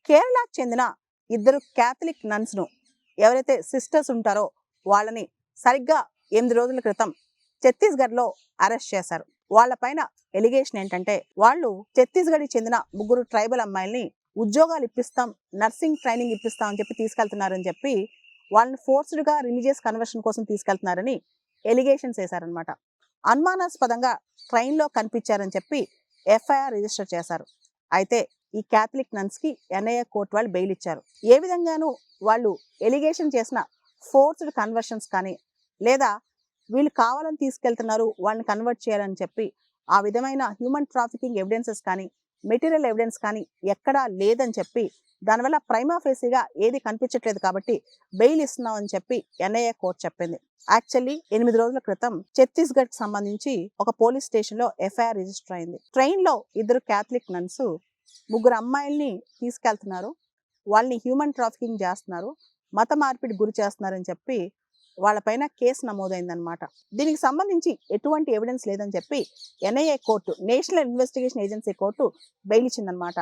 కేరళకు చెందిన ఇద్దరు క్యాథలిక్ నన్స్ను ఎవరైతే సిస్టర్స్ ఉంటారో వాళ్ళని సరిగ్గా 8 రోజుల క్రితం ఛత్తీస్గఢ్లో అరెస్ట్ చేశారు. వాళ్ళపైన ఎలిగేషన్ ఏంటంటే వాళ్ళు ఛత్తీస్గఢ్కి చెందిన 3 ట్రైబల్ అమ్మాయిల్ని ఉద్యోగాలు ఇప్పిస్తాం, నర్సింగ్ ట్రైనింగ్ ఇప్పిస్తాం అని చెప్పి తీసుకెళ్తున్నారని చెప్పి వాళ్ళని ఫోర్స్డ్గా రిలీజియస్ కన్వర్షన్ కోసం తీసుకెళ్తున్నారని ఎలిగేషన్స్ వేశారనమాట. అనుమానాస్పదంగా ట్రైన్లో కనిపించారని చెప్పి ఎఫ్ఐఆర్ రిజిస్టర్ చేశారు. అయితే ఈ క్యాథలిక్ నన్స్కి ఎన్ఐఏ కోర్టు వాళ్ళు బెయిల్ ఇచ్చారు. ఏ విధంగానూ వాళ్ళు ఎలిగేషన్ చేసిన ఫోర్స్డ్ కన్వర్షన్స్ కానీ లేదా వీళ్ళు కావాలని తీసుకెళ్తున్నారు వాళ్ళని కన్వర్ట్ చేయాలని చెప్పి ఆ విధమైన హ్యూమన్ ట్రాఫికింగ్ ఎవిడెన్సెస్ కానీ మెటీరియల్ ఎవిడెన్స్ కానీ ఎక్కడా లేదని చెప్పి దానివల్ల ప్రైమా ఫేసీగా ఏది కనిపించట్లేదు కాబట్టి బెయిల్ ఇస్తున్నాం అని చెప్పి ఎన్ఐఏ కోర్టు చెప్పింది. యాక్చువల్లీ 8 రోజుల క్రితం ఛత్తీస్గఢ్కి సంబంధించి ఒక పోలీస్ స్టేషన్లో ఎఫ్ఐఆర్ రిజిస్టర్ అయింది. ట్రైన్లో 2 క్యాథలిక్ నన్స్ 3 అమ్మాయిల్ని తీసుకెళ్తున్నారు, వాళ్ళని హ్యూమన్ ట్రాఫికింగ్ చేస్తున్నారు, మత మార్పిడి గురి చేస్తున్నారని చెప్పి వాళ్ళపైన కేసు నమోదైందనమాట. దీనికి సంబంధించి ఎటువంటి ఎవిడెన్స్ లేదని చెప్పి NIA court, national investigation agency court bail ఇచ్చిందనమాట.